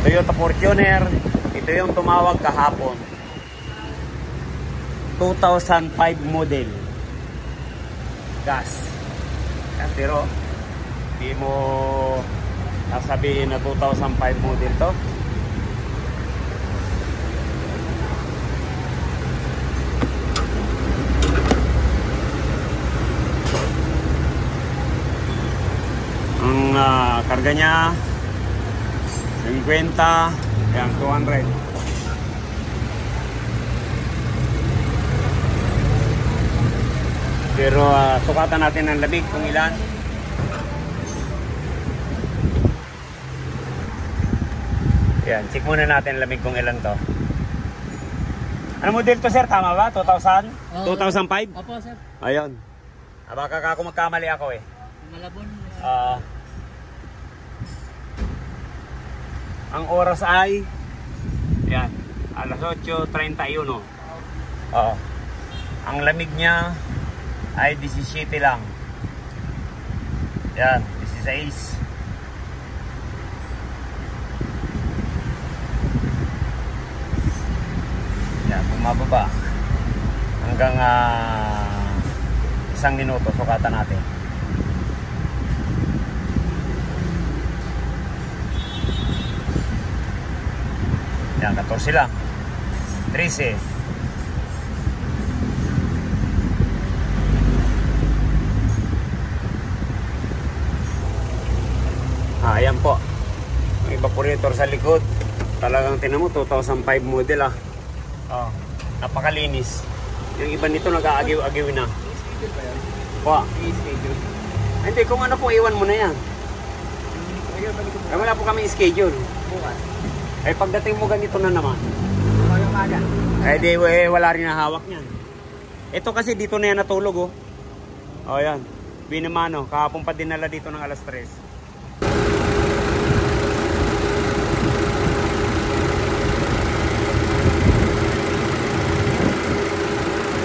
Toyota Fortuner. Ito yung tumawag kahapon. 2005 model. Gas. Yan, pero hindi mo sasabihin na 2005 model to. Ang karga niya 50, yan 200. Pero sukatan natin ang lamig kung ilan. Yan, check muna natin ang lamig kung ilan to. Ano model to, sir? Tama ba? 2000? 2005? Opo, sir. Ayun. Baka ako magkamali ako eh. Malabon. Ang oras ay yan, alas 8:31. Ang lamig niya ay 17 lang. Yan, 16. Yan, bumababa hanggang 1 minuto, sukatan natin. Yan, 14 lang. 13. Ayan po. Ang evaporator sa likod. Talagang tinan mo, 2005 model napakalinis. Yung iba nito nag-aagiw-agiw na. I-schedule ba yan? Po. I-schedule. Hindi, kung ano po, iwan mo na yan. Wala po kami schedule. Bukas. Eh, pagdating mo ganito na naman. Yung maga. Eh, di, wala rin na hawak niyan. Ito kasi dito na yan natulog, yan. Binamano, kahapon pa dinala dito ng alas 3.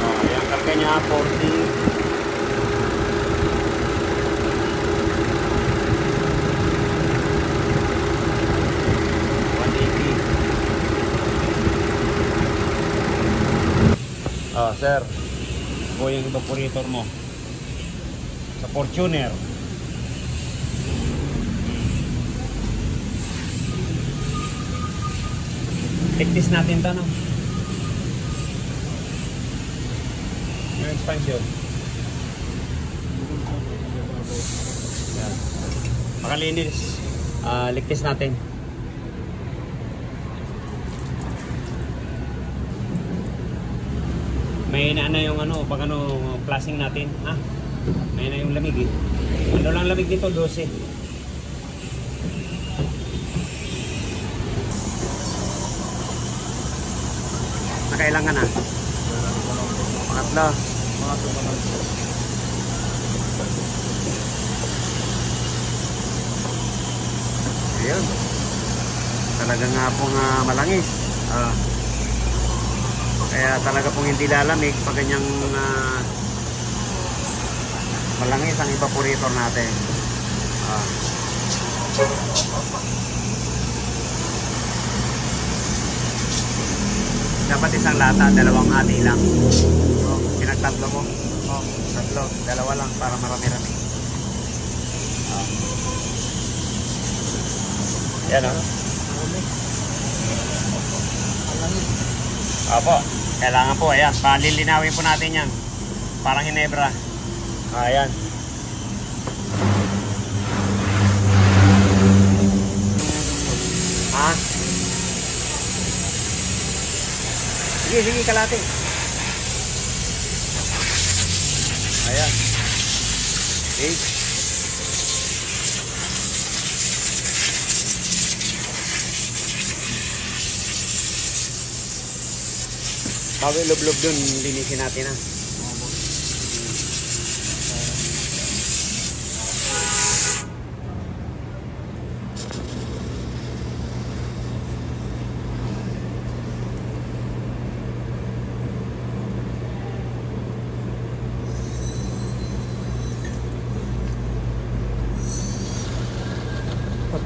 Ayan, karga niya, 40. Sir, po yung evaporator mo sa Fortuner. Tektis natin ito, no? Yung expansion. Yan. Makalinis. Ligtis natin. May na yung pag flashing natin, may na yung lamig eh. Ano lang lamig dito, 12. Nakailan ka na? Pangatlo. Ayun. Talaga nga pong malangis. Kaya talaga pong hindi lalamig pag ganyang malangis ang evaporator natin. Dapat isang lata, 2 hati lang. Pinagtatlo mo? Tatlo, 2 lang para marami-rami. Yan Opo. Kailangan po, ayan, palilinawin po natin yan. Parang Hinebra. Ayan. Sige, kalate. Ayan. Okay. Bago ilublob dun, linisin natin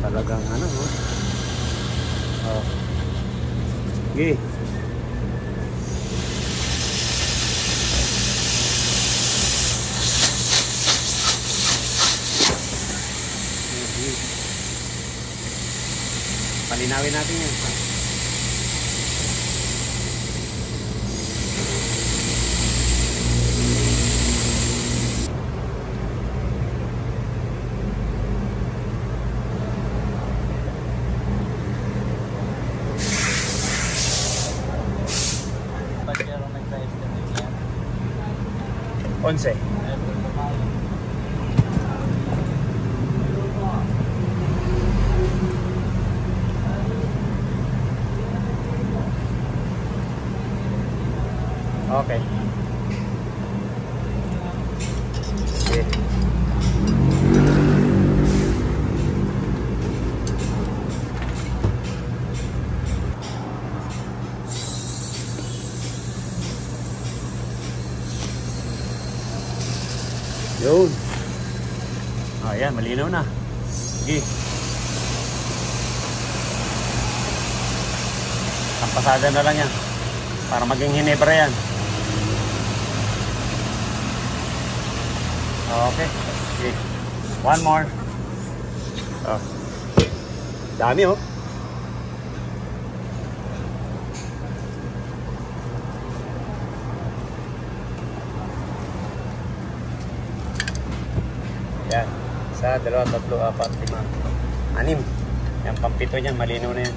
talagang Sige. Palinawin natin yan. Pagkero nagka-estimate yan. 11. Okay. Okay. Yun. Ayan, malinaw na. Sige. Tampasada na lang yan. Para maging hinebra yan. Okay. Sige. One more. Oh. Dami oh. Yan. Isa, dalawa, tatlo, apat, lima, anim. Yan, pampito niyan. Malinaw na yan.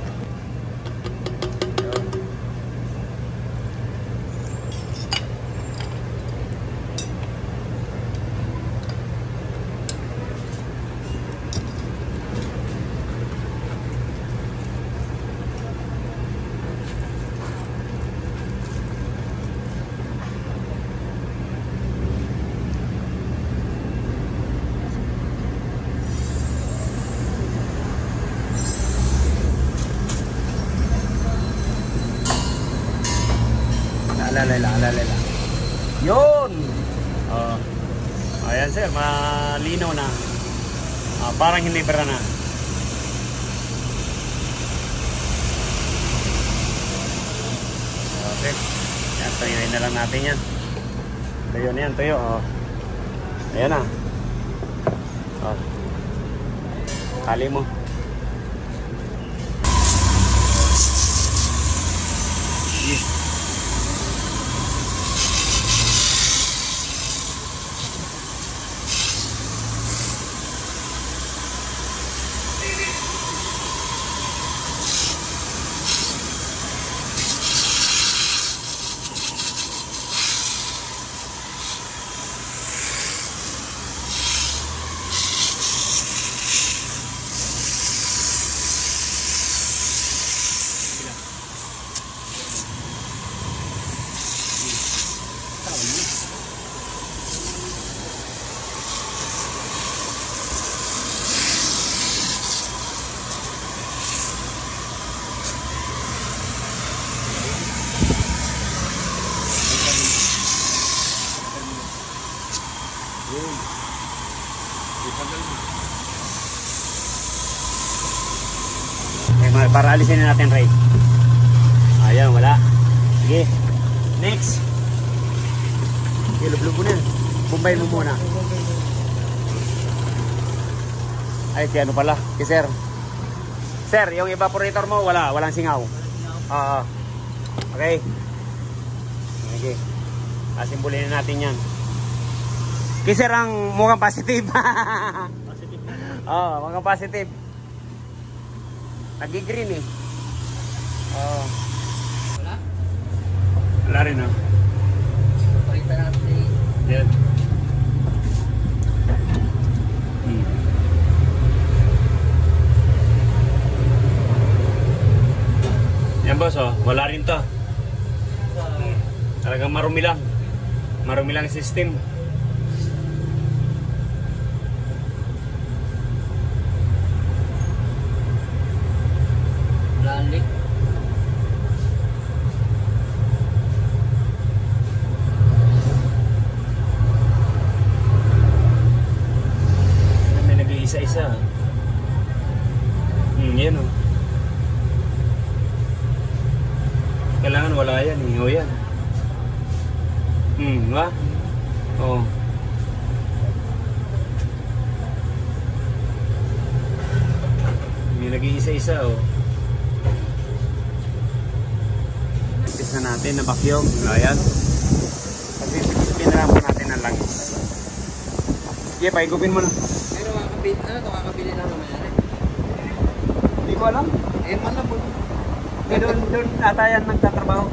Alalala. Yun! Ayan sir, malinaw na. Parang hinibra na. Okay. Yan, tuyuin na lang natin yan. Tuyo na yan, tuyo. Ayan na. Kali mo. Okay, para alisin na natin rate. Ayan, wala. Sige. Next. Ilublob mo na yan. Bumbayin mo muna. Ay, si ano pala? Si sir. Sir, yung evaporator mo, walang singaw. Oo. Okay. Okay. Asimbulin na natin yan. Si sir ang mukhang positive. Positive na. Oo, mukhang positive. Nag-green eh. Oo. Wala? Wala rin ah. Palitan natin. Yan. Yan boss oh, wala rin to. Talagang marumi lang. Marumi lang system. Lalit. May nag-iisa-isa. Yan oh. wala yan eh. O yan. Diba? Oo. May nag-iisa-isa oh. Tis na natin na vacuum. Ayan. Kasi pinarapo natin ang langis. Sige, paigupin mo na. Pero kakabili lang naman yan eh. Hindi ko alam. Eh, malabon. Doon ata yan nagtatrabaho.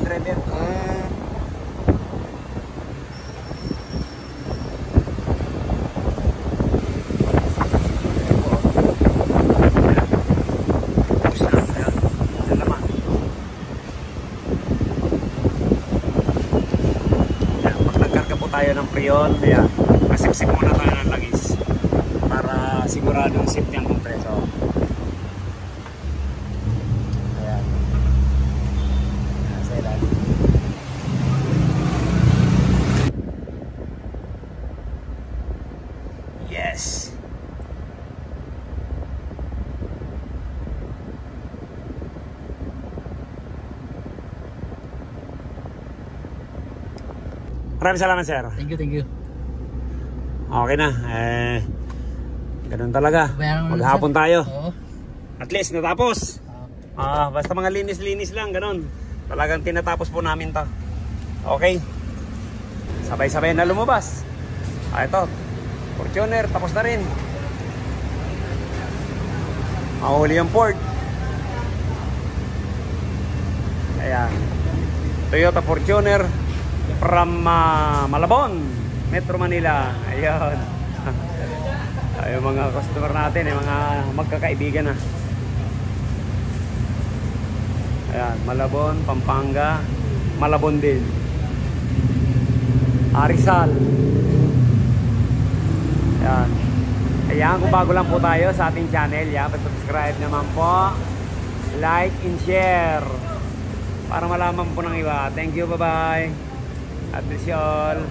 Driver. Tayo ng prion, ayan, masipsip muna tayo ng langis para siguradong safety ang kompreso. Ayan. Sa ilalim. Yes! Maraming salamat, sir. Thank you. Okay na. Ganun talaga. Maghapon tayo. Oo. At least natapos. Basta mga linis-linis lang, ganun. Talagang tinatapos po namin to. Okay. Sabay-sabay na lumabas. Ito. Fortuner, tapos na rin. Mahuli yung port. Ayan. Toyota Fortuner from Malabon, Metro Manila. Ayun. Ayun mga customer natin, mga magkakaibigan na. Ayan, Malabon, Pampanga, Malabon din. Rizal. Ayan. Ayan, kung bago lang po tayo sa ating channel, subscribe naman po. Like and share. Para malaman po ng iba. Thank you, bye-bye. God bless you all.